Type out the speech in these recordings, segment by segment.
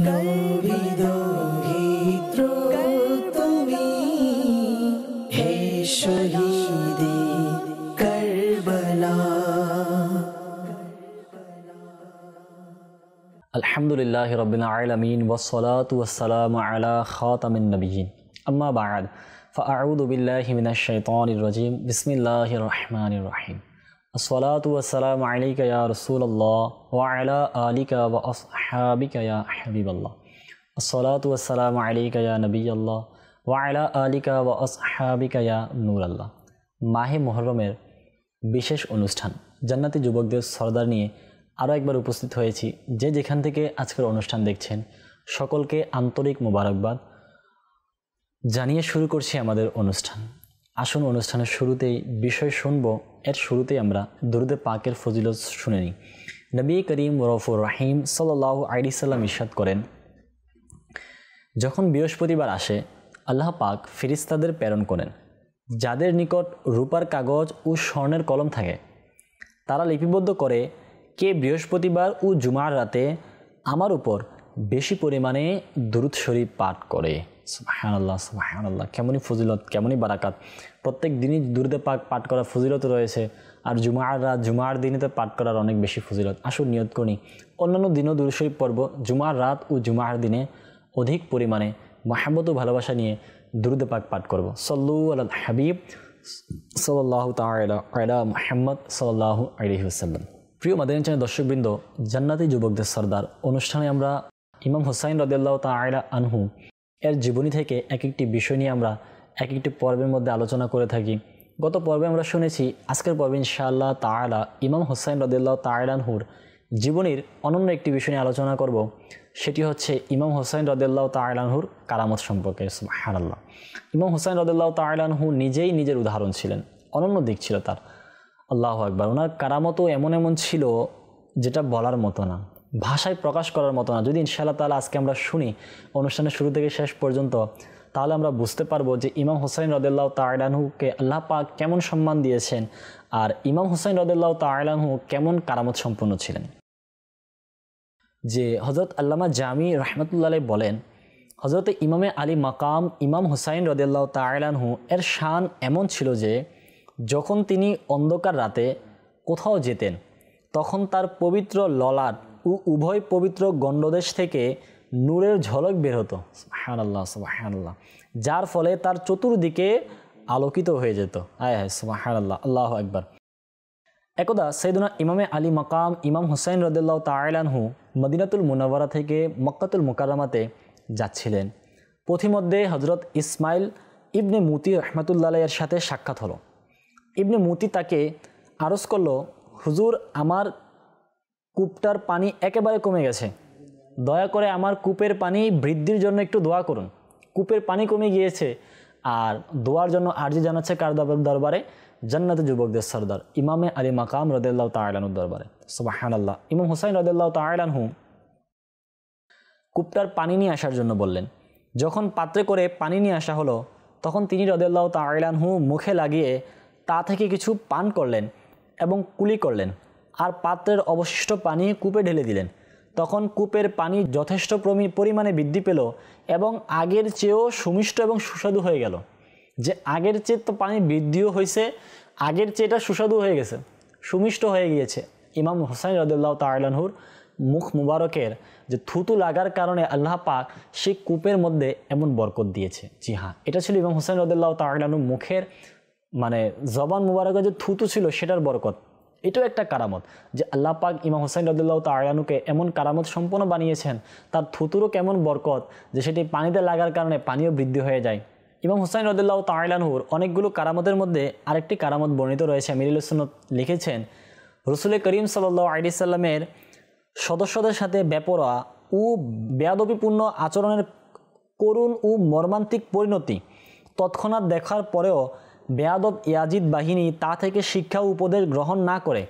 গর্বিত হিত্র তুমি হে শহীদে কারবালা। আলহামদুলিল্লাহি রাব্বিল আলামিন ওয়াসসালাতু ওয়াসসালামু আলা খাতামিন নাবিয়্যিন আম্মা বা'দ ফাআউযু বিল্লাহি মিনাশ শাইতানির রাজীম বিসমিল্লাহির রহমানির রহিম আসসালাতু ওয়াসসালামু আলাইকা ইয়া রাসূলুল্লাহ ওয়া আলা আলিকা ওয়া আসহাবিকা ইয়া হাবিবাল্লাহ আসসালাতু ওয়াসসালামু আলাইকা ইয়া নবিয়াল্লাহ ওয়া আলা আলিকা ওয়া আসহাবিকা ইয়া নূরাল্লাহ। মাহে মুহররমের বিশেষ অনুষ্ঠান জান্নাতি যুবকদের সরদার নিয়ে আরও একবার উপস্থিত হয়েছি। যে যেখান থেকে আজকের অনুষ্ঠান দেখছেন সকলকে আন্তরিক মোবারকবাদ জানিয়ে শুরু করছি আমাদের অনুষ্ঠান। আসুন অনুষ্ঠানের শুরুতেই বিষয় শুনব। এর শুরুতেই আমরা দরুদে পাকের ফজিলত শুনে নিই। নবী করিম রউফুর রহিম সাল্লাল্লাহু আলাইহি সাল্লাম ইরশাদ করেন, যখন বৃহস্পতিবার আসে আল্লাহ পাক ফেরেশতাদের প্রেরণ করেন যাদের নিকট রূপার কাগজ ও স্বর্ণের কলম থাকে। তারা লিপিবদ্ধ করে কে বৃহস্পতিবার ও জুমার রাতে আমার উপর বেশি পরিমাণে দুরূদ শরীফ পাঠ করে। সুবহানাল্লাহ সুবহানাল্লাহ, কেমনই ফজিলত, কেমনই বারাকাত। প্রত্যেক দিনই দুরূদে পাক পাঠ করার ফজিলত রয়েছে, আর জুমার রাত জুমার দিনেতে পাঠ করার অনেক বেশি ফজিলত। আসুন নিয়ত করি অন্যান্য দিনও দুরূদ শরীফ পড়ব, জুমার রাত ও জুমার দিনে অধিক পরিমাণে মহব্বত ও ভালোবাসা নিয়ে দুরূদে পাক পাঠ করব। সল্লু আলাল হাবিব সাল্লাল্লাহু তাআলা আলা মুহাম্মদ সাল্লাল্লাহু আলাইহি ওয়াসাল্লাম। প্রিয় মাদানী চ্যানেল দর্শকবৃন্দ, জান্নাতি যুবকদের সরদার অনুষ্ঠানে আমরা ইমাম হুসাইন রাদিয়াল্লাহু তাআলা আনহু এর জীবনী থেকে এক একটি বিষয় নিয়ে আমরা এক একটি পর্বের মধ্যে আলোচনা করে থাকি। গত পর্বে আমরা শুনেছি, আজকের পর্বে ইনশাআল্লাহ তাআলা ইমাম হুসাইন রাদিয়াল্লাহু তাআলা আনহুর জীবনীর অনন্য একটি বিষয় নিয়ে আলোচনা করব। সেটি হচ্ছে ইমাম হুসাইন রাদিয়াল্লাহু তাআলা আনহুর কারামত সম্পর্কে। সুবহানাল্লাহ, ইমাম হুসাইন রাদিয়াল্লাহু তাআলা আনহু নিজেই নিজের উদাহরণ ছিলেন, অনন্য দিক ছিল তার। আল্লাহু আকবার। ওনার কারামতও এমন এমন ছিল যেটা বলার মতো না, ভাষায় প্রকাশ করার মতো না। যদি ইনশাআল্লাহ তাআলা আজকে আমরা শুনি অনুষ্ঠানের শুরু থেকে শেষ পর্যন্ত, তাহলে আমরা বুঝতে পারবো যে ইমাম হুসাইন রাদিয়াল্লাহু তাআলা আনহুকে আল্লাহ পাক কেমন সম্মান দিয়েছেন, আর ইমাম হুসাইন রাদিয়াল্লাহু তাআলা আনহু কেমন কারামত সম্পন্ন ছিলেন। যে হযরত আল্লামা জামি রাহমাতুল্লাহ আলাইহি বলেন, হযরত ইমামে আলী মাকাম ইমাম হুসাইন রাদিয়াল্লাহু তাআলা আনহু এর শান এমন ছিল যে যখন তিনি অন্ধকার রাতে কোথাও যেতেন তখন তার পবিত্র ললাট ও উভয় পবিত্র গণ্ডদেশ থেকে নূরের ঝলক বের হতো। সুবহানাল্লাহ সুবহানাল্লাহ, যার ফলে তার চতুর্দিকে আলোকিত হয়ে যেত। আয় হায় সুবহানাল্লাহ, আল্লাহু আকবার। একদা সাইয়েদনা ইমামে আলী মাকাম ইমাম হুসাইন রাদিয়াল্লাহু তাআলা আনহু মদিনাতুল মুনাওয়ারা থেকে মক্কাতুল মুকাররমাতে যাচ্ছিলেন। পথিমধ্যে হযরত ইসমাইল ইবনে মুতি রাহমাতুল্লাহ আলাইহির সাথে সাক্ষাৎ হলো। ইবনে মুতি তাকে আরজ করলো, হুজুর, আমার কূপটার পানি একেবারে কমে গেছে, দয়া করে আমার কূপের পানি বৃদ্ধির জন্য একটু দোয়া করুন। কূপের পানি কমে গিয়েছে, আর দোয়ার জন্য আরজি জানাচ্ছে কার দরবারে? জান্নাতি যুবকদের সরদার ইমামে আলী মাকাম রাদিয়াল্লাহু তাআলা আনহুর দরবারে। সুবহানাল্লাহ। ইমাম হুসাইন রাদিয়াল্লাহু তাআলা আনহু কূপটার পানি নিয়ে আসার জন্য বললেন। যখন পাত্রে করে পানি নিয়ে আসা হলো তখন তিনি রাদিয়াল্লাহু তাআলা আনহু মুখে লাগিয়ে তা থেকে কিছু পান করলেন এবং কুলি করলেন, আর পাত্রের অবশিষ্ট পানি কূপে ঢেলে দিলেন। তখন কূপের পানি যথেষ্ট পরিমাণে বৃদ্ধি পেল এবং আগের চেয়েও সুমিষ্ট এবং সুস্বাদু হয়ে গেল। যে আগের চেয়ে তো পানি বৃদ্ধিও হয়েছে, আগের চেয়ে এটা সুস্বাদু হয়ে গেছে, সুমিষ্ট হয়ে গিয়েছে। ইমাম হুসাইন রাদিয়াল্লাহু তাআলা আনহুর মুখ মুবারকের যে থুতু লাগার কারণে আল্লাহ পাক সেই কূপের মধ্যে এমন বরকত দিয়েছে। জি হ্যাঁ, এটা ছিল ইমাম হুসাইন রাদিয়াল্লাহু তাআলা আনহুর মুখের জবান মুবারকের যে থুতু ছিল সেটার বরকত। এটাও একটা কারামত যে আল্লাহ পাক ইমাম হুসাইন রাদিয়াল্লাহু তাআলা আনহুকে এমন কারামত সম্পন্ন বানিয়েছেন, তার থুতুরও কেমন বরকত যে সেটি পানিতে লাগার কারণে পানিও বৃদ্ধি হয়ে যায়। ইমাম হুসাইন রাদিয়াল্লাহু তাআলা আনহুর অনেকগুলো কারামতের মধ্যে আরেকটি কারামত বর্ণিত রয়েছে। আমিরুল সুন্নাত লিখেছেন, রাসূল করিম সাল্লাল্লাহু আলাইহি সাল্লামের সদস্যদের সাথে বেপরোয়া ও বেয়াদবিপূর্ণ আচরণের করুণ ও মর্মান্তিক পরিণতি তৎক্ষণাৎ দেখার পরেও বেয়াদব ইয়াজিদ বাহিনী তা থেকে শিক্ষা উপদেশ গ্রহণ না করে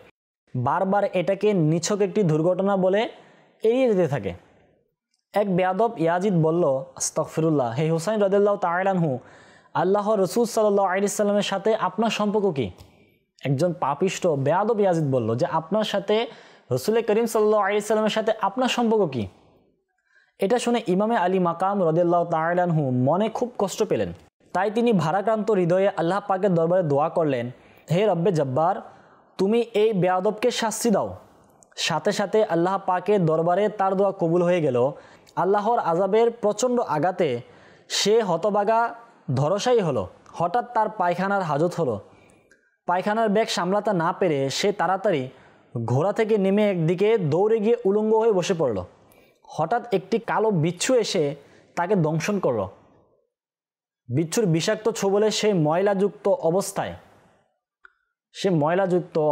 বারবার এটাকে নিছক একটি দুর্ঘটনা বলে এড়িয়ে যেতে থাকে। এক বেয়াদব ইয়াজিদ বলল, আস্তাগফিরুল্লাহ, হে হুসাইন রাদিয়াল্লাহু তাআলা আনহু, আল্লাহর রাসূল সাল্লাল্লাহু আলাইহি সাল্লামের সাথে আপনার সম্পর্ক কি? একজন পাপিষ্ট বেয়াদব ইয়াজিদ বলল যে আপনার সাথে রাসূল করিম সাল্লাল্লাহু আলাইহি সাল্লামের সাথে আপনার সম্পর্ক কি? এটা শুনে ইমামে আলী মাকাম রাদিয়াল্লাহু তাআলা আনহু মনে খুব কষ্ট পেলেন। তাই তিনি ভারাক্রান্ত হৃদয়ে আল্লাহ পাকের দরবারে দোয়া করলেন, হে রব্বে জব্বার, তুমি এই বেয়াদবকে শাস্তি দাও। সাথে সাথে আল্লাহ পাকের দরবারে তার দোয়া কবুল হয়ে গেল। আল্লাহর আযাবের প্রচণ্ড আঘাতে সে হতবাগা ধরসাই হলো। হঠাৎ তার পায়খানার হাজত হলো। পায়খানার ব্যাগ সামলাতে না পেরে সে তাড়াতাড়ি ঘোড়া থেকে নেমে একদিকে দৌড়ে গিয়ে উলঙ্গ হয়ে বসে পড়ল। হঠাৎ একটি কালো বিচ্ছু এসে তাকে দংশন করল। বিচ্ছুর বিষাক্ত ছোবলে সে ময়লাযুক্ত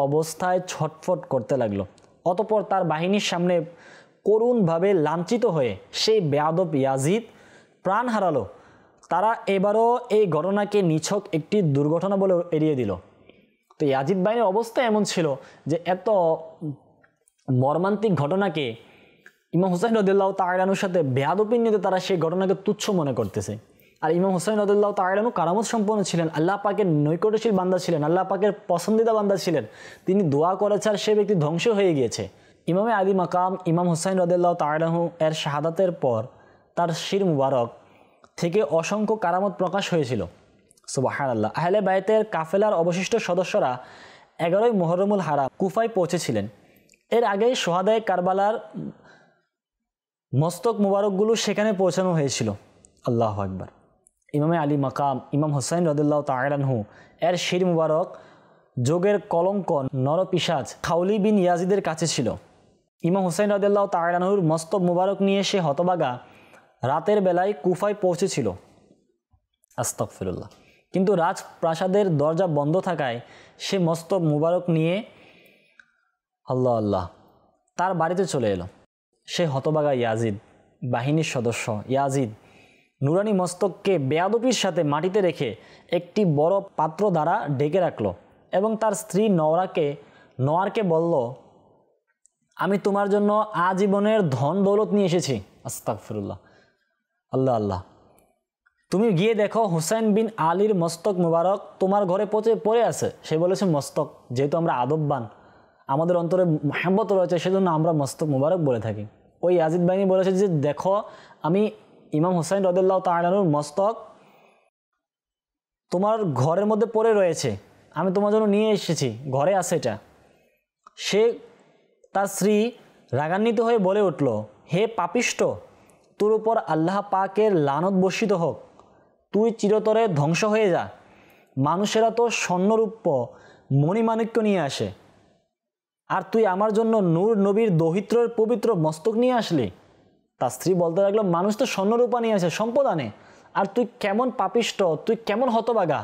অবস্থায় ছটফট করতে লাগলো। অতঃপর তার বাহিনীর সামনে করুণভাবে লাঞ্ছিত হয়ে সেই বেয়াদব ইয়াজিদ প্রাণ হারালো। তারা এবারও এই ঘটনাকে নিছক একটি দুর্ঘটনা বলে এড়িয়ে দিল। তো ইয়াজিদ বাহিনীর অবস্থা এমন ছিল যে এত মর্মান্তিক ঘটনাকে ইমাম হুসাইন রাদিয়াল্লাহু তাআলা আনহুর সাথে বেয়াদবি নিয়ে তারা সেই ঘটনাকে তুচ্ছ মনে করতেছে। আর ইমাম হুসাইন রাদিয়াল্লাহু তাআলা আনহু কারামত সম্পন্ন ছিলেন, আল্লাহ পাকের নৈকট্যশীল বান্দা ছিলেন, আল্লাহ পাকের পছন্দিদা বান্দা ছিলেন। তিনি দোয়া করেছে আর সে ব্যক্তি ধ্বংস হয়ে গিয়েছে। ইমামে আলী মাকাম ইমাম হুসাইন রাদিয়াল্লাহু তাআলা আনহু এর শাহাদাতের পর তার শির মুবারক থেকে অসংখ্য কারামত প্রকাশ হয়েছিল। সুবহানাল্লাহ। আহলে বাইতের কাফেলার অবশিষ্ট সদস্যরা 11ই মুহররমুল হারাম কুফায় পৌঁছেছিলেন। এর আগেই সোহাদায়ে কারবালার মস্তক মুবারকগুলো সেখানে পৌঁছানো হয়েছিল। আল্লাহু আকবার। ইমামে আলী মাকাম ইমাম হুসাইন রাদিয়াল্লাহু তাআলা আনহু এর শির মুবারক যোগের কলঙ্ক নরপিশাচ খাউলি বিন ইয়াজিদের কাছে ছিল। ইমাম হুসাইন রাদিয়াল্লাহু তাআলা আনহুর মস্তক মুবারক নিয়ে সে হতবাগা রাতের বেলায় কুফায় পৌঁছেছিল। আস্তাগফিরুল্লাহ। কিন্তু রাজপ্রাসাদের দরজা বন্ধ থাকায় সে মস্তক মুবারক নিয়ে আল্লাহ তার বাড়িতে চলে এলো। সে হতবাগা ইয়াজিদ বাহিনীর সদস্য ইয়াজিদ নুরানি মস্তককে বেয়াদবির সাথে মাটিতে রেখে একটি বড় পাত্র দ্বারা ঢেকে রাখল এবং তার স্ত্রী নোয়ারকে বলল, আমি তোমার জন্য আজীবনের ধন দৌলত নিয়ে এসেছি। আস্তাগফিরুল্লাহ। আল্লাহ। তুমি গিয়ে দেখো হুসাইন বিন আলীর মস্তক মুবারক তোমার ঘরে পড়ে আছে। সে বলেছে মস্তক, যেহেতু আমরা আদববান, আমাদের অন্তরে মহব্বত রয়েছে, সেজন্য আমরা মস্তক মুবারক বলে থাকি। ওই ইয়াজিদ বাহিনী বলেছে যে দেখো, আমি ইমাম হুসাইন রাদিয়াল্লাহু তাআলা আনহুর মস্তক তোমার ঘরের মধ্যে পড়ে রয়েছে, আমি তোমার জন্য নিয়ে এসেছি, ঘরে আছে এটা। সে তার স্ত্রী রাগান্বিত হয়ে বলে উঠল, হে পাপিষ্ট, তোর উপর আল্লাহ পাকের লানত বর্ষিত হোক, তুই চিরতরে ধ্বংস হয়ে যা। মানুষেরা তো স্বর্ণরূপ্য মণিমাণিক্য নিয়ে আসে, আর তুই আমার জন্য নূর নবীর দৌহিত্রের পবিত্র মস্তক নিয়ে আসলি। তার স্ত্রী বলতে লাগলো, মানুষ তো স্বর্ণরূপা নিয়ে আসে, সম্পদ আনে, আর তুই কেমন পাপিষ্ট, তুই কেমন হতবাগা,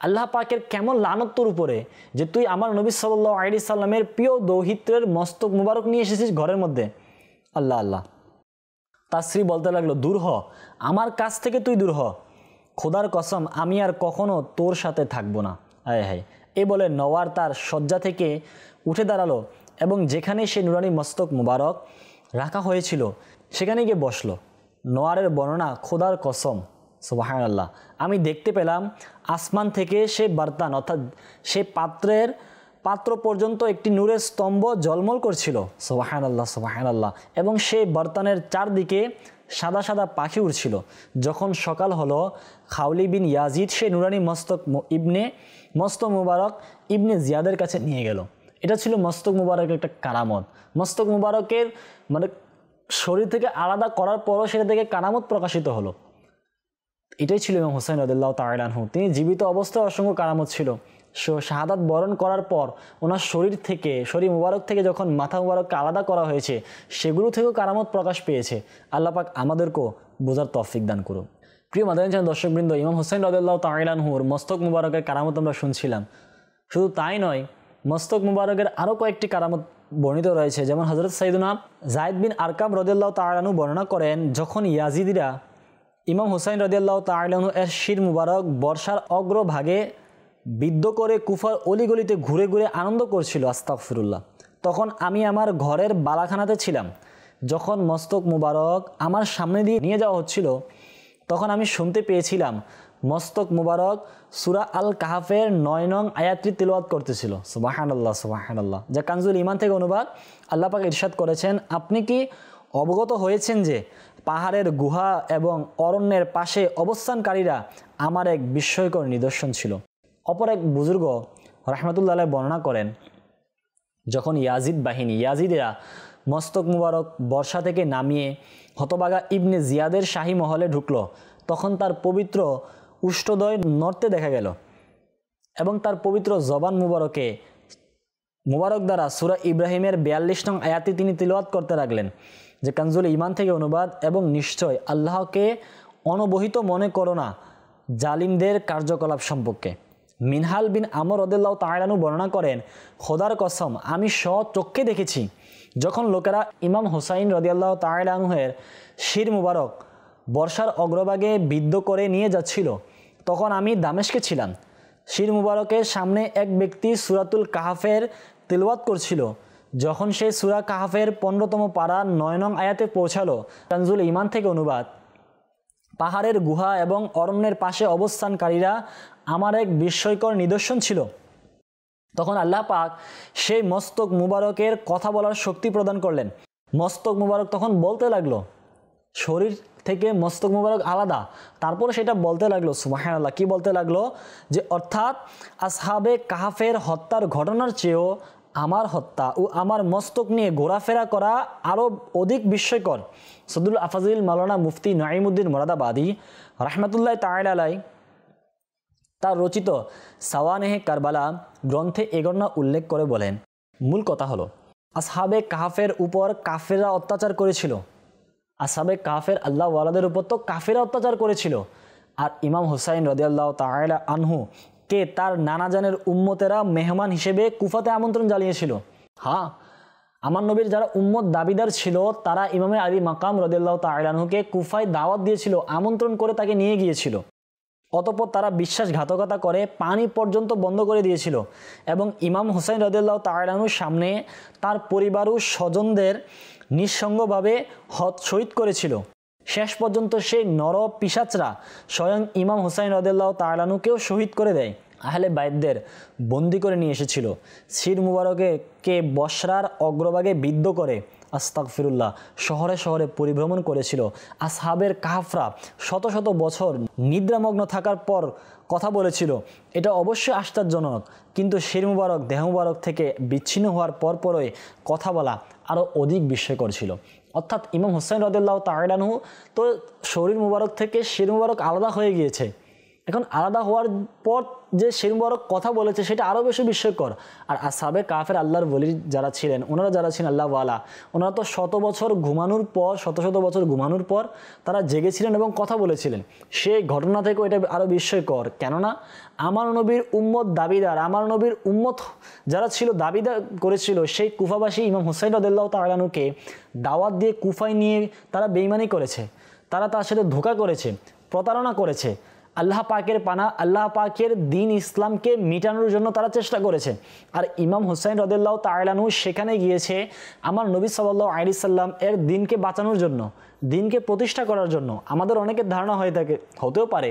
আল্লাহ পাকের কেমন লানত তোর উপরে যে তুই আমার নবী সাল্লাল্লাহু আলাইহি সাল্লামের প্রিয় দৌহিত্রের মস্তক মুবারক নিয়ে এসেছিস ঘরের মধ্যে। আল্লাহ। তার স্ত্রী বলতে লাগলো, দূর হ, আমার কাছ থেকে তুই দূর হ, খোদার কসম আমি আর কখনো তোর সাথে থাকবো না। আয় হায়। এ বলে নওয়ার তার শয্যা থেকে উঠে দাঁড়ালো এবং যেখানে সে নুরানি মস্তক মুবারক রাখা হয়েছিল সেখানে গিয়ে বসলো। নোয়ারের বর্ণনা, খোদার কসম, সুবহানাল্লাহ, আমি দেখতে পেলাম আসমান থেকে সে বার্তান অর্থাৎ সে পাত্র পর্যন্ত একটি নূরের স্তম্ভ ঝলমল করছিল। সুবহানাল্লাহ। এবং সেই বার্তানের চারদিকে সাদা সাদা পাখি উড়ছিল। যখন সকাল হলো, খাউলি বিন ইয়াজিদ সে নুরানি মস্তক মুবারক ইবনে জিয়াদের কাছে নিয়ে গেল। এটা ছিল মস্তক মুবারকের একটা কারামত। মস্তক মুবারকের শরীর থেকে আলাদা করার পরও সেটা থেকে কারামত প্রকাশিত হলো। এটাই ছিল ইমাম হুসাইন রাদিয়াল্লাহু তাআলা আনহু। তিনি জীবিত অবস্থায় অসংখ্য কারামত ছিল। শাহাদাত বরণ করার পর ওনার শরীর মুবারক থেকে যখন মাথা মুবারককে আলাদা করা হয়েছে, সেগুলো থেকেও কারামত প্রকাশ পেয়েছে। আল্লাহ পাক আমাদেরকেও বোঝার তৌফিক দান করুন। প্রিয় মাদানী চ্যানেল দর্শকবৃন্দ, ইমাম হুসাইন রাদিয়াল্লাহু তাআলা আনহুর মস্তক মুবারকের কারামত আমরা শুনছিলাম। শুধু তাই নয়, মস্তক মুবারকের আরও কয়েকটি কারামত বর্ণিত রয়েছে। যেমন হযরত সাইয়্যিদুনা যায়েদ বিন আরকাম রাদিয়াল্লাহু তাআলা আনহু বর্ণনা করেন, যখন ইয়াজিদিরা ইমাম হুসাইন রাদিয়াল্লাহু তাআলা আনহু এর শির মুবারক বর্ষার অগ্রভাগে বিদ্ধ করে কুফার অলিগলিতে ঘুরে ঘুরে আনন্দ করছিল, আস্তাগফিরুল্লাহ, তখন আমি আমার ঘরের বালাখানাতে ছিলাম। যখন মস্তক মুবারক আমার সামনে দিয়ে নিয়ে যাওয়া হচ্ছিল, তখন আমি শুনতে পেয়েছিলাম মস্তক মুবারক সূরা আল কাহাফের 9 নং আয়াতটি তিলাওয়াত করতেছিল। সুবহানাল্লাহ। যা কানজুল ঈমান থেকে অনুবাদ। আল্লাহ পাক ইরশাদ করেছেন, আপনি কি অবগত হয়েছেন যে পাহাড়ের গুহা এবং অরণ্যের পাশে অবস্থানকারীরা আমার এক বিস্ময়কর নিদর্শন ছিল। অপর এক বুজুর্গ রাহমাতুল্লাহ আলাইহি বর্ণনা করেন, যখন ইয়াজিদেরা মস্তক মুবারক বর্ষা থেকে নামিয়ে হতবাগা ইবনে জিয়াদের শাহী মহলে ঢুকলো, তখন তার পবিত্র উষ্টদয় নড়তে দেখা গেল এবং তার পবিত্র জবান মুবারক দ্বারা সূরা ইব্রাহিমের 42 নং আয়াতটি তিনি তিলাওয়াত করতে লাগলেন, যে কানজুল ঈমান থেকে অনুবাদ, এবং নিশ্চয় আল্লাহকে অনবহিত মনে করো না জালিমদের কার্যকলাপ সম্পর্কে। মিনহাল বিন আমর রাদিয়াল্লাহু তাআলা আনহু বর্ণনা করেন, খোদার কসম আমি স্বচক্ষে দেখেছি যখন লোকেরা ইমাম হুসাইন রাদিয়াল্লাহু তাআলা আনহুর শির মুবারক বর্ষার অগ্রভাগে বিদ্ধ করে নিয়ে যাচ্ছিল, তখন আমি দামেস্কে ছিলাম। শির মুবারকের সামনে এক ব্যক্তি সূরাতুল কাহাফের তিলাওয়াত করছিল। যখন সেই সূরা কাহাফের 15তম পারা 9 নং আয়াতে পৌঁছালো, কানজুল ঈমান থেকে অনুবাদ, পাহাড়ের গুহা এবং অরণ্যের পাশে অবস্থানকারীরা আমার এক বিস্ময়কর নিদর্শন ছিল। তখন আল্লাহ পাক সেই মস্তক মুবারকের কথা বলার শক্তি প্রদান করলেন। মস্তক মুবারক তখন বলতে লাগলো, শরীর থেকে মস্তক মুবারক আলাদা, তারপরে সেটা বলতে লাগলো সুবহানাল্লাহ, কি বলতে লাগলো, যে অর্থাৎ আসহাবে কাহাফের হত্যার ঘটনার চেয়েও আমার হত্যা ও আমার মস্তক নিয়ে ঘোরাফেরা করা আরও অধিক বিস্ময়কর। সদুল আফাজিল মাওলানা মুফতি নাঈমউদ্দিন মুরাদাবাদী রাহমাতুল্লাহ তাআলা আলাইহি তার রচিত সাওয়ানেহে কারবালা গ্রন্থে এ ঘটনা উল্লেখ করে বলেন, মূল কথা হলো আসহাবে কাহাফের উপর কাফেররা অত্যাচার করেছিল। আসহাবে কাহাফের আল্লাহ ওয়ালাদের উপর তো কাফেররা অত্যাচার করেছিল, আর ইমাম হুসাইন রাদিয়াল্লাহু তাআলা আনহু কে তার নানাজানের উম্মতেরা মেহমান হিসেবে কুফাতে আমন্ত্রণ জানিয়েছিল। হ্যাঁ, আমার নবীর যারা উম্মত দাবিদার ছিল তারা ইমামে আলী মাকাম রাদিয়াল্লাহু তাআলা আনহুকে কুফায় দাওয়াত দিয়েছিল, আমন্ত্রণ করে তাকে নিয়ে গিয়েছিল। অতঃপর তারা বিশ্বাসঘাতকতা করে পানি পর্যন্ত বন্ধ করে দিয়েছিল এবং ইমাম হুসাইন রাদিয়াল্লাহু তাআলা আনহুর সামনে তার পরিবার ও স্বজনদের নিঃসঙ্গভাবে শহীদ করেছিল। শেষ পর্যন্ত সেই নর পিশাচরা স্বয়ং ইমাম হুসাইন রাদিয়াল্লাহু তাআলা আনহুকেও শহীদ করে দেয়। আহলে বাইতদের বন্দি করে নিয়ে এসেছিল। শির মুবারকে বসরার অগ্রভাগে বিদ্ধ করে আস্তাগফিরুল্লাহ শহরে শহরে পরিভ্রমণ করেছিল। আসহাবের কাহাফরা শত শত বছর নিদ্রামগ্ন থাকার পর কথা বলেছিল। এটা অবশ্যই আশ্চর্যজনক, কিন্তু শির মুবারক দেহ মুবারক থেকে বিচ্ছিন্ন হওয়ার পরপরই কথা বলা আরও অধিক বিস্ময়কর ছিল। অর্থাৎ ইমাম হুসাইন রাদিয়াল্লাহু তাআলা আনহু তো শরীর মুবারক থেকে শির মুবারক আলাদা হয়ে গিয়েছে, এখন আলাদা হওয়ার পর যে শির মুবারক কথা বলেছে সেটা আরও বেশি বিস্ময়কর। আর আসহাবে কাফের আল্লাহর ওলি যারা ছিলেন, ওনারা যারা ছিলেন আল্লাহ ওয়ালা, ওনারা তো শত বছর ঘুমানোর পর তারা জেগেছিলেন এবং কথা বলেছিলেন। সেই ঘটনা থেকেও এটা আরও বিস্ময়কর, কেননা আমার নবীর উম্মত দাবিদার, আমার নবীর উম্মত যারা ছিল দাবিদার করেছিল সেই কুফাবাসী ইমাম হুসাইন রাদিয়াল্লাহু তাআলা আনহুকে দাওয়াত দিয়ে কুফায় নিয়ে তারা বেঈমানি করেছে, তারা তার সাথে ধোঁকা করেছে, প্রতারণা করেছে। আল্লাহ পাকের পানা, আল্লাহ পাকের দিন ইসলামকে মিটানোর জন্য তারা চেষ্টা করেছে। আর ইমাম হুসাইন রাদিয়াল্লাহু তাআলা আনহু সেখানে গিয়েছে আমার নবী সাল্লাল্লাহু আলাইহি সাল্লাম এর দিনকে বাঁচানোর জন্য, দিনকে প্রতিষ্ঠা করার জন্য। আমাদের অনেকের ধারণা হতেও পারে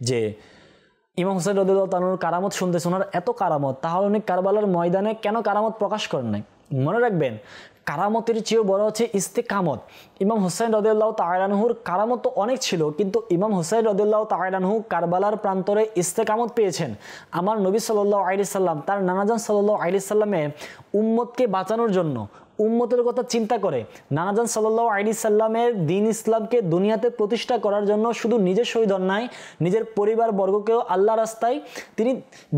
যে ইমাম হুসাইন রাদিয়াল্লাহু তাআলা আনহুর কারামত শুনতেছে, ওনার এত কারামত, তাহলে উনি কারবালার ময়দানে কেন কারামত প্রকাশ করেন নাই? মনে রাখবেন, কারামতের চেয়েও বড় হচ্ছে ইস্তেকামত। ইমাম হুসাইন রাদিয়াল্লাহু তাআলা আনহুর কারামত তো অনেক ছিল, কিন্তু ইমাম হুসাইন রাদিয়াল্লাহু তাআলা আনহু কারবালার প্রান্তরে ইস্তেকামত পেয়েছেন। আমার নবী সাল্লাল্লাহু আলাইহি সাল্লাম তার নানাজান সাল্লাল্লাহু আলাইহি সাল্লামের উম্মতকে বাঁচানোর জন্য, উম্মতের কথা চিন্তা করে নানাজান সাল্লাল্লাহু আলাইহি সাল্লামের দিন ইসলামকে দুনিয়াতে প্রতিষ্ঠা করার জন্য শুধু নিজের শহীদ হন নাই, নিজের পরিবার বর্গকেও আল্লাহ রাস্তায় তিনি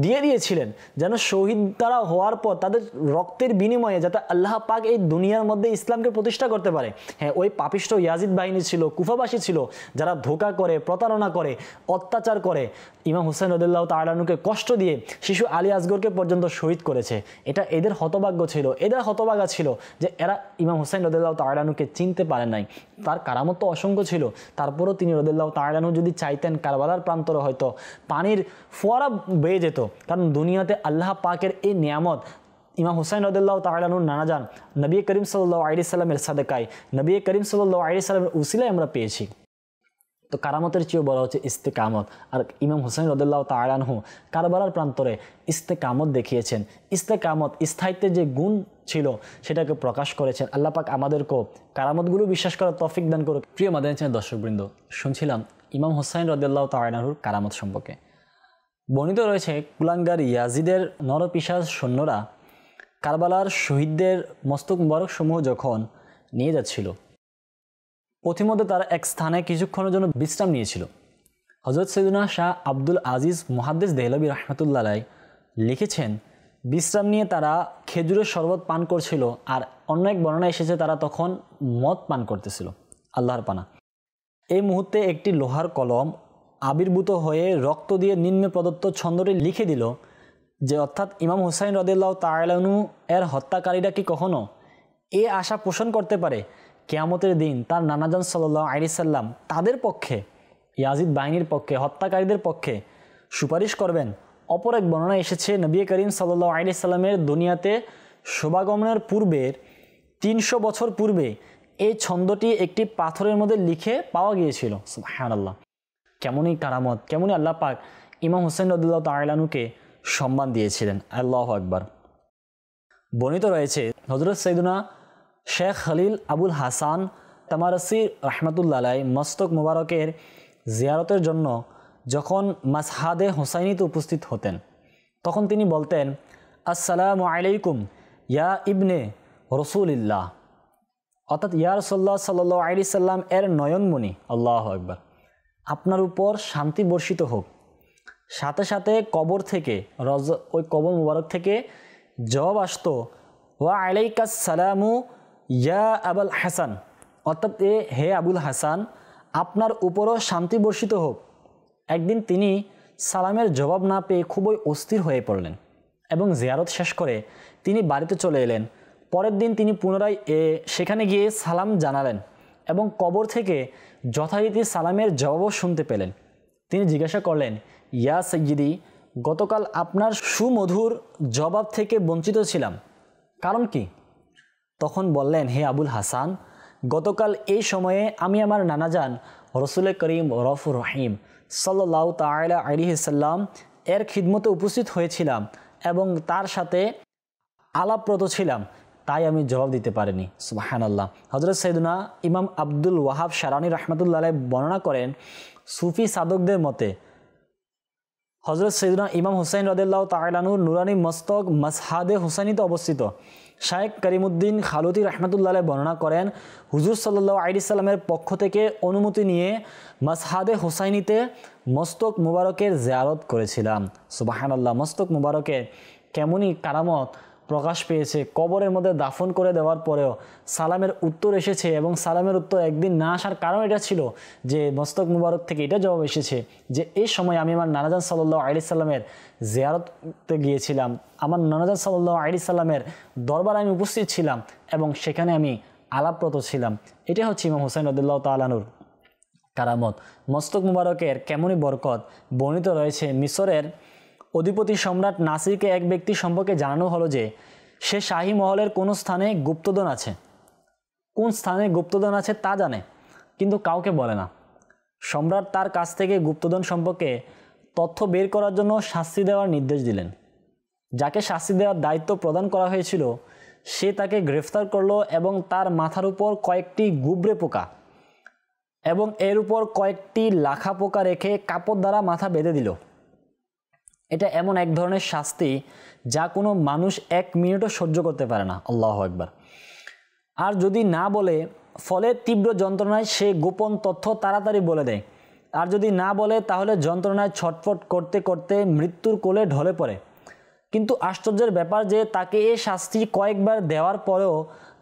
দিয়ে দিয়েছিলেন, যেন শহীদ তারা হওয়ার পর তাদের রক্তের বিনিময়ে যাতে আল্লাহ পাক এই দুনিয়ার মধ্যে ইসলামকে প্রতিষ্ঠা করতে পারে। হ্যাঁ, ওই পাপিষ্ঠ ইয়াজিদ বাহিনী ছিল, কুফাবাসী ছিল, যারা ধোঁকা করে, প্রতারণা করে, অত্যাচার করে, ইমাম হুসাইন রাদিয়াল্লাহু তাআলা আনহুকে কষ্ট দিয়ে শিশু আলী আসগরকে পর্যন্ত শহীদ করেছে। এটা এদের হতভাগ্য ছিল, এদের হতভাগা ছিল যে এরা ইমাম হুসাইন রাদিয়াল্লাহু তাআলা আনহুকে চিনতে পারেন নাই। তার কারামত তো অসংখ্য ছিল, তারপরেও তিনি রাদিয়াল্লাহু তাআলা আনহু যদি চাইতেন কারবালার প্রান্তরে হয়তো পানির ফোয়ারা বেয়ে যেত, কারণ দুনিয়াতে আল্লাহ পাকের এই নিয়ামত ইমাম হুসাইন রাদিয়াল্লাহু তাআলা আনহুর নানাজান নবী করিম সাল্লাল্লাহু আলাইহি সাল্লামের সাদকায়, নবী করিম সাল্লাল্লাহু আলাইহি সাল্লামের উসিলায় আমরা পেয়েছি। তো কারামতের চেয়েও বড় হচ্ছে ইস্তেকামত। আর ইমাম হুসাইন রাদিয়াল্লাহু তাআলা আনহু কারবালার প্রান্তরে ইস্তেকামত দেখিয়েছেন। ইস্তেকামত, স্থায়িত্বের যে গুণ ছিল সেটাকে প্রকাশ করেছেন। আল্লাহ পাক আমাদেরকেও কারামতগুলো বিশ্বাস করার তৌফিক দান করুক। প্রিয় মাদানী চ্যানেল দর্শকবৃন্দ, শুনছিলাম ইমাম হুসাইন রাদিয়াল্লাহু তাআলা আনহুর কারামত সম্পর্কে। বর্ণিত রয়েছে কুলাঙ্গার ইয়াজিদের নরপিশাচ সৈন্যরা কারবালার শহীদদের মস্তক মুবারক সমূহ যখন নিয়ে যাচ্ছিল, পথিমধ্যে তারা এক স্থানে কিছুক্ষণের জন্য বিশ্রাম নিয়েছিল। হযরত সৈয়দনা শাহ আব্দুল আজিজ মুহাদ্দিস দেহলভী রাহমাতুল্লাহ আলাইহি লিখেছেন, বিশ্রাম নিয়ে তারা খেজুরের শরবত পান করছিল, আর অন্য এক বর্ণনা এসেছে তারা তখন মদ পান করতেছিল। আল্লাহর পানা। এই মুহূর্তে একটি লোহার কলম আবির্ভূত হয়ে রক্ত দিয়ে নিম্নে প্রদত্ত ছন্দটি লিখে দিল যে, অর্থাৎ ইমাম হুসাইন রাদিয়াল্লাহু তাআলা আনহু এর হত্যাকারীরা কি কখনো এ আশা পোষণ করতে পারে কিয়ামতের দিন তার নানাজান সাল্লাল্লাহু আলাইহি সাল্লাম তাদের পক্ষে, ইয়াজিদ বাহিনীর পক্ষে, হত্যাকারীদের পক্ষে সুপারিশ করবেন? অপর এক বর্ণনা এসেছে নবী করিম সাল্লাল্লাহু আলাইহি সাল্লামের দুনিয়াতে শুভাগমনের পূর্বের 300 বছর পূর্বে এই ছন্দটি একটি পাথরের মধ্যে লিখে পাওয়া গিয়েছিল। সুবহানাল্লাহ, কেমনই কারামত, কেমনই আল্লাহ পাক ইমাম হুসাইন রাদিয়াল্লাহু তাআলা আনহুকে সম্মান দিয়েছিলেন। আল্লাহু আকবার। বর্ণিত রয়েছে হযরত সৈয়দনা শেখ খলিল আবুল হাসান তামারসি রাহমাতুল্লাহ আলাইহি মস্তক মুবারকের জিয়ারতের জন্য যখন মাসহাদে হুসাইনিতে উপস্থিত হতেন, তখন তিনি বলতেন, আসসালামু আলাইকুম ইয়া ইবনে রসুলিল্লাহ, অর্থাৎ ইয়া রাসূলুল্লাহ সাল্লাল্লাহু আলাইহি সাল্লাম এর নয়নমণি, আল্লাহু আকবার, আপনার উপর শান্তি বর্ষিত হোক। সাথে সাথে কবর থেকে ওই কবর মুবারক থেকে জবাব আসতো, ওয়া আলাইকাস সালামু ইয়া আবুল হাসান, অর্থাৎ হে আবুল হাসান, আপনার উপরও শান্তি বর্ষিত হোক। একদিন তিনি সালামের জবাব না পেয়ে খুবই অস্থির হয়ে পড়লেন এবং জিয়ারত শেষ করে তিনি বাড়িতে চলে এলেন। পরের দিন তিনি পুনরায় সেখানে গিয়ে সালাম জানালেন এবং কবর থেকে যথারীতি সালামের জবাবও শুনতে পেলেন। তিনি জিজ্ঞাসা করলেন, ইয়া সাইয়্যিদি, গতকাল আপনার সুমধুর জবাব থেকে বঞ্চিত ছিলাম, কারণ কি? তখন বললেন, হে আবুল হাসান, গতকাল এই সময়ে আমি আমার নানাজান রসুল করিম রফুর রহিম সাল্লাল্লাহু তাআলা আলাইহি সাল্লাম এর খিদমতে উপস্থিত হয়েছিলাম এবং তার সাথে আলাপরত ছিলাম, তাই আমি জবাব দিতে পারিনি। সুবহানাল্লাহ। হযরত সৈয়দনা ইমাম আব্দুল ওয়াহাব শারানি রাহমাতুল্লাহ আলাইহি বর্ণনা করেন, সুফি সাধকদের মতে হযরত সৈয়দনা ইমাম হুসাইন রাদিয়াল্লাহু তাআলা আনহুর নুরানি মস্তক মাসহাদে হুসাইনিতে অবস্থিত। শায়েখ করিমউদ্দিন খালুতি রাহমাতুল্লাহ আলাইহি বর্ণনা করেন, হুজুর সাল্লাল্লাহু আলাইহি সাল্লামের পক্ষ থেকে অনুমতি নিয়ে মাসহাদে হুসাইনিতে মস্তক মুবারকের জিয়ারত করেছিলাম। সুবহানাল্লাহ। মস্তক মুবারকের কেমনই কারামত প্রকাশ পেয়েছে। কবরের মধ্যে দাফন করে দেওয়ার পরেও সালামের উত্তর এসেছে এবং সালামের উত্তর একদিন না আসার কারণ এটা ছিল যে মস্তক মুবারক থেকে এটা জবাব এসেছে যে এই সময় আমি আমার নানাজান সাল্লাল্লাহু আলাইহি সাল্লামের জিয়ারতে গিয়েছিলাম, আমার নানাজান সাল্লাল্লাহু আলাইহি সাল্লামের দরবারে আমি উপস্থিত ছিলাম এবং সেখানে আমি আলাপরত ছিলাম। এটা হচ্ছে ইমাম হুসাইন রাদিয়াল্লাহু তাআলা আনহুর কারামত। মস্তক মুবারকের কেমনই বরকত বর্ণিত রয়েছে। মিশরের অধিপতি সম্রাট নাসিরকে এক ব্যক্তি সম্পর্কে জানানো হলো যে সে শাহী মহলের কোনো স্থানে গুপ্তধন আছে, কোন স্থানে গুপ্তধন আছে তা জানে কিন্তু কাউকে বলে না। সম্রাট তার কাছ থেকে গুপ্তধন সম্পর্কে তথ্য বের করার জন্য শাস্তি দেওয়ার নির্দেশ দিলেন। যাকে শাস্তি দেওয়ার দায়িত্ব প্রদান করা হয়েছিল সে তাকে গ্রেফতার করলো এবং তার মাথার উপর কয়েকটি গুবরে পোকা এবং এর উপর কয়েকটি লাখা পোকা রেখে কাপড় দ্বারা মাথা বেঁধে দিল। এটা এমন এক ধরনের শাস্তি যা কোনো মানুষ 1 মিনিটও সহ্য করতে পারে না। আল্লাহু আকবার। আর যদি না বলে ফলে তীব্র যন্ত্রণায় সে গোপন তথ্য তাড়াতাড়ি বলে দেয়, আর যদি না বলে তাহলে যন্ত্রণায় ছটফট করতে করতে মৃত্যুর কোলে ঢলে পড়ে। কিন্তু আশ্চর্যের ব্যাপার যে তাকে এই শাস্তি কয়েকবার দেওয়ার পরেও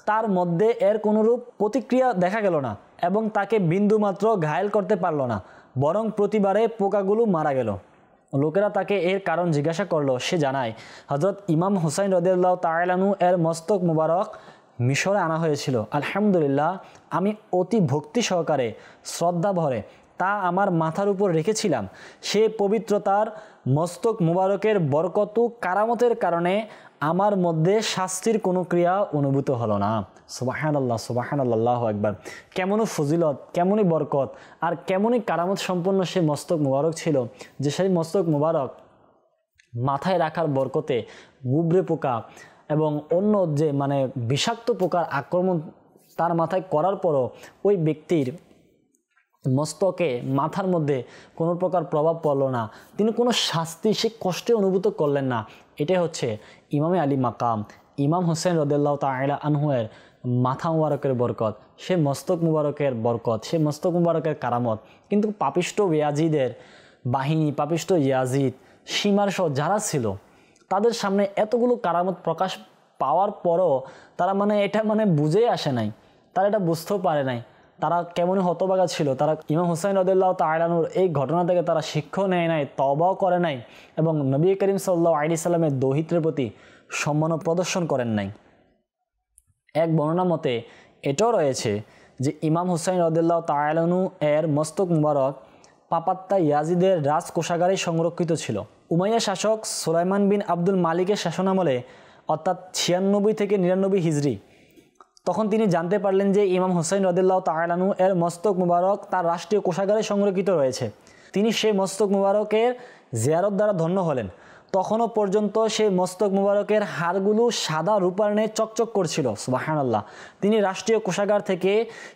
তার মধ্যে এর কোনোরূপ প্রতিক্রিয়া দেখা গেল না এবং তাকে বিন্দুমাত্র ঘায়েল করতে পারল না, বরং প্রতিবারে পোকাগুলো মারা গেল। লোকেরা তাকে এর কারণ জিজ্ঞাসা করলো। সে জানায়, হযরত ইমাম হুসাইন রাদিয়াল্লাহু তাআলা আনহু এর মস্তক মুবারক মিশরে আনা হয়েছিল। আলহামদুলিল্লাহ, আমি অতি ভক্তি সহকারে শ্রদ্ধা ভরে তা আমার মাথার উপর রেখেছিলাম। সে পবিত্রতার মস্তক মুবারকের বরকত কারামতের কারণে আমার মধ্যে শাস্তির কোনো ক্রিয়া অনুভূত হলো না। সুবহানাল্লাহ, সুবহানাল্লাহ, আল্লাহু আকবার। কেমনই ফজিলত, কেমনই বরকত আর কেমনই কারামত সম্পন্ন সে মস্তক মুবারক ছিল যে সেই মস্তক মুবারক মাথায় রাখার বরকতে গুবরে পোকা এবং অন্য যে মানে বিষাক্ত পোকার আক্রমণ তার মাথায় করার পরও ওই ব্যক্তির মস্তকে মাথার মধ্যে কোনো প্রকার প্রভাব পড়লো না, তিনি কোনো শাস্তি সে কষ্টে অনুভূত করলেন না। এটাই হচ্ছে ইমামে আলী মাকাম, ইমাম হোসেন রাদিয়াল্লাহু তাআলা আনহুয়ের মাথা মুবারকের বরকত, সে মস্তক মুবারকের বরকত, সে মস্তক মুবারকের কারামত। কিন্তু পাপিষ্ট ইয়াজিদের বাহিনী, পাপিষ্ট ইয়াজিদ, সীমার সহ যারা ছিল, তাদের সামনে এতগুলো কারামত প্রকাশ পাওয়ার পরও তারা মানে এটা মানে বুঝেই আসে নাই, তারা এটা বুঝতেও পারে নাই। তারা কেমন হতবাগা ছিল, তারা ইমাম হুসাইন রাদিয়াল্লাহু তাআলা আনহুর এই ঘটনা থেকে তারা শিক্ষা নেয় নাই, তওবাও করে নাই এবং নবী করিম সাল্লাল্লাহু আলাইহি সাল্লামের দৌহিত্রের প্রতি সম্মান প্রদর্শন করেন নাই। এক বর্ণনা মতে এটাও রয়েছে যে ইমাম হুসাইন রাদিয়াল্লাহু তাআলা আনহু এর মস্তক মুবারক পাপাত্তা ইয়াজিদের রাজ কোষাগারে সংরক্ষিত ছিল। উমাইয়া শাসক সুলাইমান বিন আব্দুল মালিকের শাসনামলে অর্থাৎ 96 থেকে 99 হিজরি, তখন তিনি জানতে পারলেন যে ইমাম হুসাইন রাদিয়াল্লাহু তাআলা আনহু এর মস্তক মুবারক তার রাষ্ট্রীয় কোষাগারে সংরক্ষিত রয়েছে। তিনি সেই মস্তক মুবারকের জিয়ারত দ্বারা ধন্য হলেন। তখনও পর্যন্ত সেই মস্তক মুবারকের হাড়গুলো সাদা রূপার ন্যায় চকচক করছিল। সুবহানাল্লাহ। তিনি রাষ্ট্রীয় কোষাগার থেকে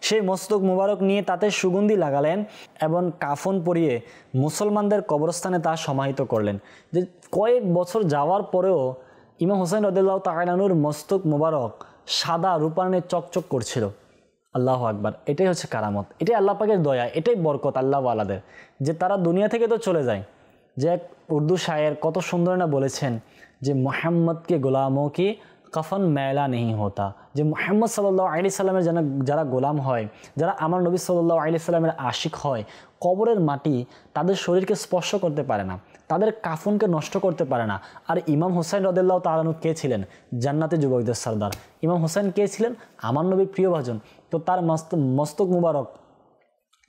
সেই মস্তক মুবারক নিয়ে তাতে সুগন্ধি লাগালেন এবং কাফন পরিয়ে মুসলমানদের কবরস্থানে তা সমাহিত করলেন। যে কয়েক বছর যাওয়ার পরেও ইমাম হুসাইন রাদিয়াল্লাহু তাআলা আনহুর মস্তক মুবারক সাদা রূপার ন্যায় চকচক করছিল। আল্লাহু আকবার। এটাই হচ্ছে কারামত, এটাই আল্লাহ পাকের দয়া, এটাই বরকত আল্লাহ ওয়ালাদের, যে তারা দুনিয়া থেকে তো চলে যায়। যে এক উর্দু শায়ের কত সুন্দর না বলেছেন যে মোহাম্মদ কে গোলামোं की কফন মেলা नहीं होता, যে মুহাম্মদ সাল্লাল্লাহু আলাইহি সাল্লামের যারা গোলাম হয়, যারা আমার নবী সাল্লাল্লাহু আলাইহি সাল্লামের আশিক হয়, কবরের মাটি তাদের শরীরকে স্পর্শ করতে পারে না, তাদের কাফনকে নষ্ট করতে পারে না। আর ইমাম হুসাইন রাদিয়াল্লাহু তাআলা আনহু কে ছিলেন? জান্নাতে যুবকদের সরদার। ইমাম হুসাইন কে ছিলেন? আমার নবীর প্রিয়ভাজন। তো তার মস্তক মুবারক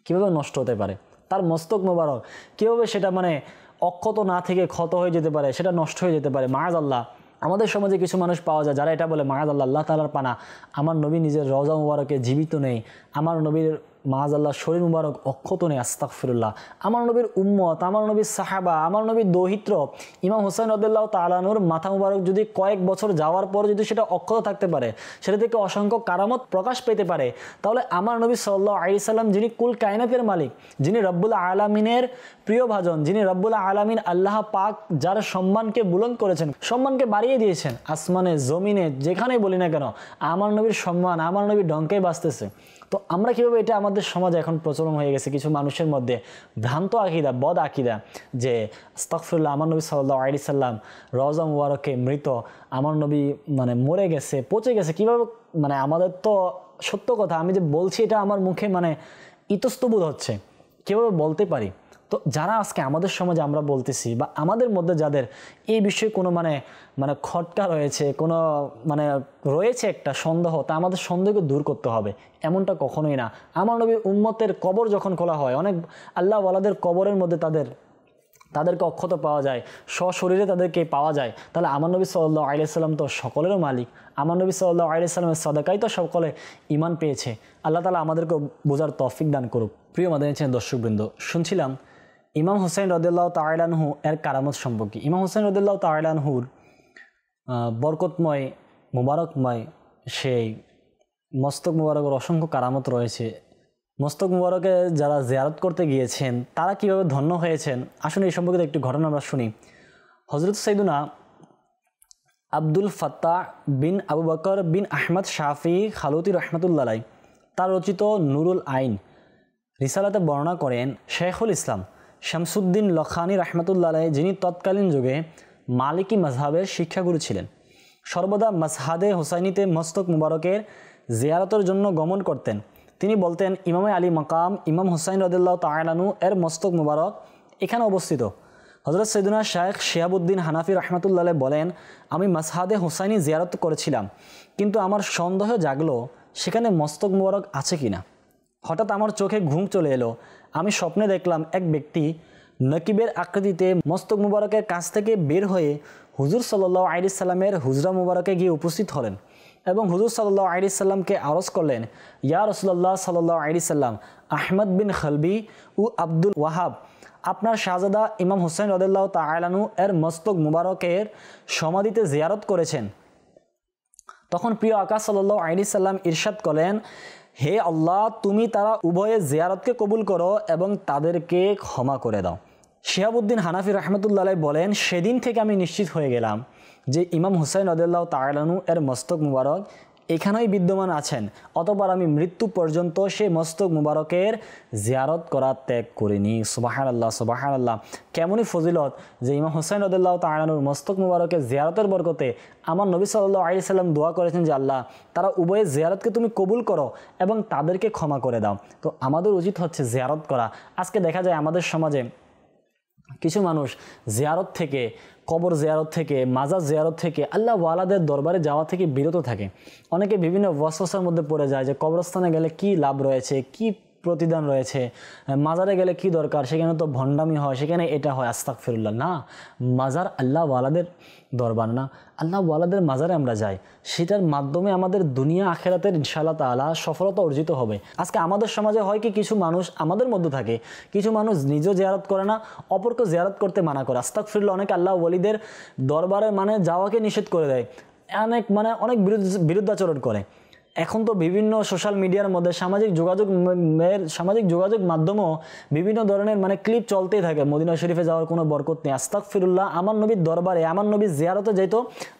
কীভাবে নষ্ট হতে পারে? তার মস্তক মুবারক কীভাবে সেটা মানে অক্ষত না থেকে ক্ষত হয়ে যেতে পারে, সেটা নষ্ট হয়ে যেতে পারে? মাআযাল্লাহ। আমাদের সমাজে কিছু মানুষ পাওয়া যায় যারা এটা বলে, মাআযাল্লাহ, আল্লাহ তাআলার পানা, আমার নবী নিজের রওজা মুবারকে জীবিত নেই, আমার নবীর মাআযাল্লাহ শরীর মুবারক অক্ষত নেই, আস্তাগফিরুল্লাহ। আমার নবীর উম্মত, আমার নবীর সাহাবা, আমার নবীর দৌহিত্র ইমাম হুসাইন রাদিয়াল্লাহু তাআলা আনহুর মাথা মুবারক যদি কয়েক বছর যাওয়ার পর যদি সেটা অক্ষত থাকতে পারে, সেটা থেকে অসংখ্য কারামত প্রকাশ পেতে পারে, তাহলে আমার নবী সাল্লাল্লাহু আলাইহি সাল্লাম, যিনি কুল কায়নাতের মালিক, যিনি রব্বুল আলামিনের প্রিয়ভাজন, যিনি রব্বুল আলামিন আল্লাহ পাক যার সম্মানকে বুলন্দ করেছেন, সম্মানকে বাড়িয়ে দিয়েছেন, আসমানে জমিনে যেখানেই বলি না কেন আমার নবীর সম্মান আমার নবীর ডঙ্কাই বাজতেছে। তো আমরা কীভাবে, এটা আমাদের সমাজে এখন প্রচলন হয়ে গেছে কিছু মানুষের মধ্যে, ভ্রান্ত আকিদা, বদ আকিদা, যে আস্তাগফিরুল্লাহ, আমার নবী সাল্লাল্লাহু আলাইহি সাল্লাম রওজা মুবারকে মৃত, আমার নবী মানে মরে গেছে, পচে গেছে। কীভাবে মানে আমাদের তো সত্য কথা, আমি যে বলছি এটা আমার মুখে মানে ইতস্তবোধ হচ্ছে, কীভাবে বলতে পারি? তো যারা আজকে আমাদের সমাজে আমরা বলতেছি, বা আমাদের মধ্যে যাদের এই বিষয়ে কোনো মানে মানে খটকা রয়েছে, কোনো মানে রয়েছে একটা সন্দেহ, তা আমাদের সন্দেহকে দূর করতে হবে। এমনটা কখনোই না। আমার নবীর উম্মতের কবর যখন খোলা হয়, অনেক আল্লাহ ওয়ালাদের কবরের মধ্যে তাদেরকে অক্ষত পাওয়া যায়, সশরীরে তাদেরকে পাওয়া যায়, তাহলে আমার নবী সাল্লাল্লাহু আলাইহি সাল্লাম তো সকলেরও মালিক। আমার নবী সাল্লাল্লাহু আলাইহি সাল্লামের সাদাকাই তো সকলে ঈমান পেয়েছে। আল্লাহ তাআলা আমাদেরকে বোঝার তৌফিক দান করুক। প্রিয় মাদানী চ্যানেল দর্শকবৃন্দ, শুনছিলাম ইমাম হুসাইন রাদিয়াল্লাহু তাআলা আনহু এর কারামত সম্পর্কে। ইমাম হুসাইন রাদিয়াল্লাহু তাআলা আনহুর বরকতময় মুবারকময় সেই মস্তক মুবারকের অসংখ্য কারামত রয়েছে। মস্তক মুবারকে যারা জিয়ারত করতে গিয়েছেন তারা কীভাবে ধন্য হয়েছেন, আসলে এই সম্পর্কে একটু ঘটনা আমরা শুনি। হযরত সাইয়্যিদুনা আব্দুল ফাত্তাহ বিন আবু বকর বিন আহমদ শাফি খালুতি রহমাতুল্লাহ আলাইহি তার রচিত নুরুল আইন রিসালাতে বর্ণনা করেন, শেখুল ইসলাম শামসুদ্দিন লখানী রহমাতুল্লাহ আলাইহি, যিনি তৎকালীন যুগে মালিকি মাজহাবের শিক্ষাগুরু ছিলেন, সর্বদা মাসহাদে হুসাইনিতে মস্তক মুবারকের জিয়ারতের জন্য গমন করতেন। তিনি বলতেন, ইমামে আলী মাকাম ইমাম হুসাইন রাদিয়াল্লাহু তাআলা আনহু এর মস্তক মুবারক এখানে অবস্থিত। হযরত সাইয়্যিদুনা শাইখ শিহাবুদ্দিন হানাফি রহমাতুল্লাহ আলাইহি বলেন, আমি মাসহাদে হুসাইনি জিয়ারত করেছিলাম, কিন্তু আমার সন্দেহ জাগলো সেখানে মস্তক মুবারক আছে কিনা। হঠাৎ আমার চোখে ঘুম চলে এলো। আমি স্বপ্নে দেখলাম এক ব্যক্তি নকিবের আকৃতিতে মস্তক মুবারকের কাছ থেকে বের হয়ে হুজুর সাল্লাল্লাহু আলাইহি সাল্লামের হুজরা মুবারকে গিয়ে উপস্থিত হলেন এবং হুজুর সাল্লাল্লাহু আলাইহি সাল্লামকে আরজ করলেন, ইয়া রাসূলুল্লাহ সাল্লাল্লাহু আলাইহি সাল্লাম, আহমদ বিন খলবি ও আব্দুল ওয়াহাব আপনার শাহজাদা ইমাম হুসাইন রাদিয়াল্লাহু তাআলা আনহু এর মস্তক মুবারকের সমাধিতে জিয়ারত করেছেন। তখন প্রিয় আকা সাল্লাল্লাহু আলাইহি সাল্লাম ইরশাদ করেন, হে আল্লাহ, তুমি তারা উভয়ে জিয়ারতকে কবুল করো এবং তাদেরকে ক্ষমা করে দাও। শিহাবুদ্দিন হানাফি রহমতুল্লাহ আলাইহি বলেন, সেদিন থেকে আমি নিশ্চিত হয়ে গেলাম যে ইমাম হুসাইন রাদিয়াল্লাহু তাআলা আনহু এর মস্তক মুবারক এখানেই বিদ্যমান আছেন, অতঃপর আমি মৃত্যু পর্যন্ত সেই মস্তক মুবারকের জিয়ারত করা ত্যাগ করিনি। সুবহানাল্লাহ, সুবহানাল্লাহ। কেমনই ফজিলত যে ইমাম হুসাইন রাদিয়াল্লাহু তাআলা আনহুর মস্তক মুবারকের জিয়ারতের বরকতে আমার নবী সাল্লাল্লাহু আলাইহি সাল্লাম দোয়া করেছেন যে আল্লাহ, তারা উভয়ে জিয়ারতকে তুমি কবুল করো এবং তাদেরকে ক্ষমা করে দাও। তো আমাদের উচিত হচ্ছে জিয়ারত করা। আজকে দেখা যায় আমাদের সমাজে কিছু মানুষ জিয়ারত থেকে, কবর জিয়ারত থেকে, মাজার জিয়ারত থেকে, আল্লাহ ওয়ালাদের দরবারে যাওয়া থেকে বিরত থাকে। অনেকে বিভিন্ন ওয়াসওয়াসার মধ্যে পড়ে যায় যে কবরস্থানে গেলে কি লাভ রয়েছে, কি প্রতিদান রয়েছে, মাজারে গেলে কি দরকার, সেখানে তো ভণ্ডামি হয়, সেখানে এটা হয়। আস্তাগফিরুল্লাহ। না, মাজার আল্লাহ ওয়ালাদের দরবার না, আল্লাহ ওয়ালাদের মাজারে আমরা যাই, সেটার মাধ্যমে আমাদের দুনিয়া আখেরাতের ইনশাআল্লাহ তাআলা সফলতা অর্জিত হবে। আজকে আমাদের সমাজে হয় কি, কিছু মানুষ আমাদের মধ্যে থাকে, কিছু মানুষ নিজেও জিয়ারত করে না, অপরকে জিয়ারত করতে মানা করে। আস্তাগফিরুল্লাহ। অনেক আল্লাহ ওয়ালিদের দরবারে যাওয়াকে নিষেধ করে দেয়, অনেক বিরুদ্ধাচরণ করে। এখন তো বিভিন্ন সোশ্যাল মিডিয়ার মধ্যে সামাজিক যোগাযোগ মাধ্যমও বিভিন্ন ধরনের ক্লিপ চলতেই থাকে, মদিনা শরীফে যাওয়ার কোনো বরকত নেই। আস্তাগফিরুল্লাহ। আমার নবীর দরবারে, আমার নবীর জিয়ারতে যেহেতু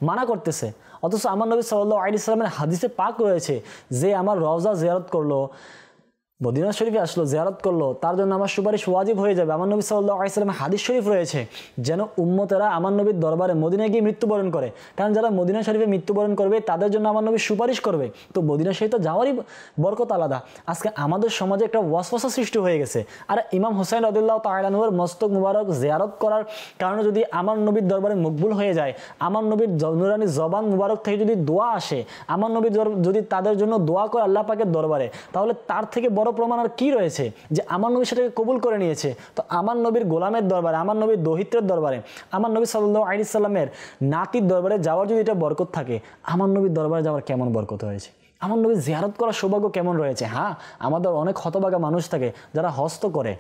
মানা করতেছে, অথচ আমার নবী সাল্লাল্লাহু আলাইহি সাল্লামের হাদিসে পাক রয়েছে যে আমার রওজা জিয়ারত করলো, মদিনা শরীফে আসলো, জিয়ারত করলো, তার জন্য আমার সুপারিশ ওয়াজিব হয়ে যাবে। আমার নবী সাল্লাল্লাহু আলাইহি সাল্লামের হাদিস শরীফ রয়েছে যেন উম্মতেরা আমার নবীর দরবারে মদিনায় গিয়ে মৃত্যুবরণ করে, কারণ যারা মদিনা শরীফে মৃত্যুবরণ করবে তাদের জন্য আমার নবী সুপারিশ করবে। তো মদিনা শরীফে যাওয়ারই বরকত আলাদা। আজকে আমাদের সমাজে একটা ওয়াসওয়াসা সৃষ্টি হয়ে গেছে। আর ইমাম হুসাইন রাদিয়াল্লাহু তাআলা আনহুর মস্তক মুবারক জিয়ারত করার কারণে যদি আমার নবীর দরবারে মকবুল হয়ে যায়, আমার নবীর নুরানি জবান মুবারক থেকে যদি দোয়া আসে, আমার নবী যদি তাদের জন্য দোয়া করে আল্লাহ পাকের দরবারে, তাহলে তার থেকে বড় প্রমাণ আর কি রয়েছে যে আমার নবী সেটাকে কবুল করে নিয়েছে। তো আমার নবীর গোলামের দরবারে, আমার নবীর দহিত্রের দরবারে, আমার নবী সাল্লাল্লাহু আলাইহি সাল্লামের নাতির দরবারে যাওয়ার যদি এটা বরকত থাকে, আমার নবীর দরবারে যাওয়ার কেমন বরকত হয়েছে, আমার নবীর জিয়ারত করার সৌভাগ্য কেমন রয়েছে। হ্যাঁ, আমাদের অনেক হতভাগা মানুষ থাকে যারা হস্ত করে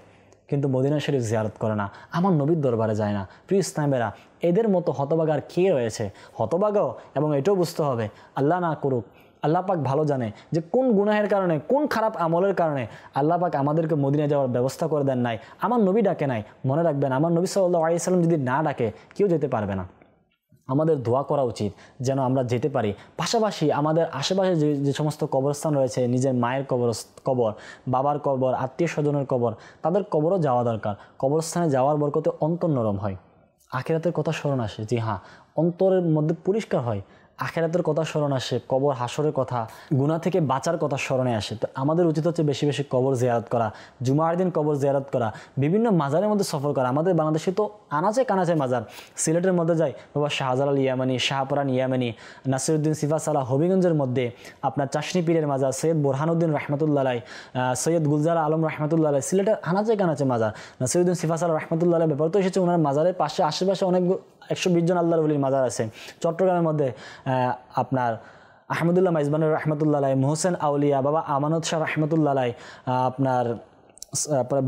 কিন্তু মদিনা শরীফ জিয়ারত করে না, আমার নবীর দরবারে যায় না। প্রিয় ইসলামেরা, এদের মতো হতভাগা আর কে রয়েছে? হতভাগাও। এবং এটাও বুঝতে হবে, আল্লাহ না করুক, আল্লাহ পাক ভালো জানে যে কোন গুনাহের কারণে, কোন খারাপ আমলের কারণে আল্লাহ পাক আমাদেরকে মদিনা যাওয়ার ব্যবস্থা করে দেন নাই, আমার নবী ডাকে নাই। মনে রাখবেন, আমার নবী সাল্লাল্লাহু আলাইহি সাল্লাম যদি না ডাকে কেউ যেতে পারবে না। আমাদের দোয়া করা উচিত যেন আমরা যেতে পারি। পাশাপাশি আমাদের আশেপাশে যে সমস্ত কবরস্থান রয়েছে, নিজের মায়ের কবর, বাবার কবর, আত্মীয় স্বজনের কবর, তাদের কবরও যাওয়া দরকার। কবরস্থানে যাওয়ার বরকতে অন্তর নরম হয়, আখিরাতের কথা স্মরণ আসে। জি হ্যাঁ, অন্তরের মধ্যে পরিষ্কার হয়, আখিরাতের কথা স্মরণ আসে, কবর হাসরের কথা, গুনাহ থেকে বাঁচার কথা স্মরণে আসে। তো আমাদের উচিত হচ্ছে বেশি বেশি কবর জিয়ারত করা, জুমার দিন কবর জিয়ারত করা, বিভিন্ন মাজারের মধ্যে সফর করা। আমাদের বাংলাদেশে তো আনাচে কানাচে মাজার। সিলেটের মধ্যে যাই বাবা শাহজালাল ইয়ামানি, শাহপরান ইয়ামানি, নাসিরউদ্দিন সিফাসালা, হবিগঞ্জের মধ্যে আপনার চাশনি পীরের মাজার, সৈয়দ বোরহানুদ্দিন রহমতুল্লাহ আলাই, সৈয়দ গুলজার আলম রহমতুল্লাহ আলাই, সিলেটের আনাচে কানাচে মাজার। নাসিরউদ্দিন সিফাসালা রহমতুল্লাহ আলাই ব্যাপার তো এসেছে, ওনার মাজারের পাশে আশেপাশে অনেক 120 জন আল্লাহর ওলির মাজার আছে। চট্টগ্রামের মধ্যে আপনার আহমদুল্লাহ মাইজবানুর রহমতুল্লাহ আলাই, মোহসেন আউলিয়া, বাবা আমানত শাহ রহমতুল্লাহ আলাই, আপনার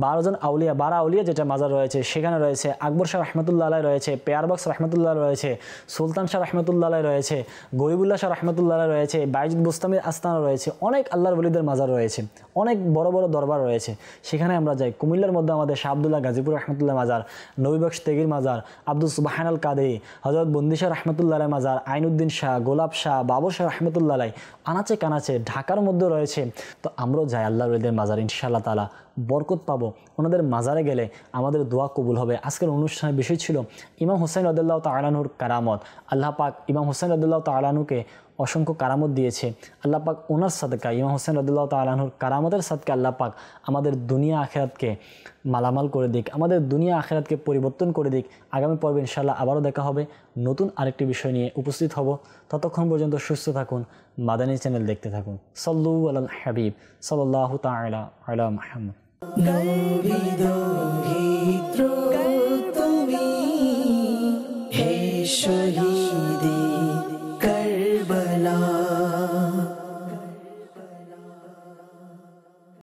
12 জন আউলিয়া, 12 আউলিয়া যেটা মাজার রয়েছে সেখানে রয়েছে। আকবর শাহ রহমতুল্লাহ আলাই রয়েছে, পেয়ারবক্স রহমতুল্লাহ রয়েছে, সুলতান শাহ রহমতুল্লাহ আলাই রয়েছে, গরিবুল্লাহ শাহ রহমতুল্লাহ আলাই রয়েছে, বাইজিদ বুস্তামির আস্তানা রয়েছে, অনেক আল্লাহর ওলিদের মাজার রয়েছে, অনেক বড় বড় দরবার রয়েছে, সেখানে আমরা যাই। কুমিল্লার মধ্যে আমাদের শাহ আব্দুল্লাহ গাজীপুর রহমতুল্লাহ মাজার, নবীবক্স তেগির মাজার, আব্দুল সুবহান আল কাদেরি, হযরত বন্দি শাহ রহমতুল্লাহ আলাই মাজার, আইনুদ্দিন শাহ, গোলাপ শাহ, বাবর শাহ রহমতুল্লাহ আলাই, আনাচে কানাচে ঢাকার মধ্যে রয়েছে। তো আমরাও যাই আল্লাহর ওলিদের মাজার, ইনশাআল্লাহ তাআলা বরকত পাবো। ওনাদের মাজারে গেলে আমাদের দোয়া কবুল হবে। আজকের অনুষ্ঠানের বিষয় ছিল ইমাম হুসাইন রাদিয়াল্লাহু তাআলা আনহুর কারামত। আল্লাহ পাক ইমাম হুসাইন রাদিয়াল্লাহু তাআলা আনহুকে অসংখ্য কারামত দিয়েছে। আল্লাহ পাক ওনার সাদকা, ইমাম হুসাইন রাদিয়াল্লাহু তাআলা আনহুর কারামতের সাদকা আল্লাহ পাক আমাদের দুনিয়া আখিরাতকে মালামাল করে দিক, আমাদের দুনিয়া আখিরাতকে পরিবর্তন করে দিক। আগামী পর্বে ইনশাআল্লাহ আবারও দেখা হবে, নতুন আরেকটি বিষয় নিয়ে উপস্থিত হব। ততক্ষণ পর্যন্ত সুস্থ থাকুন, মাদানী চ্যানেল দেখতে থাকুন। সাল্লু আলাল হাবিব সাল্লাল্লাহু তাআলা আলা মুহাম্মদ।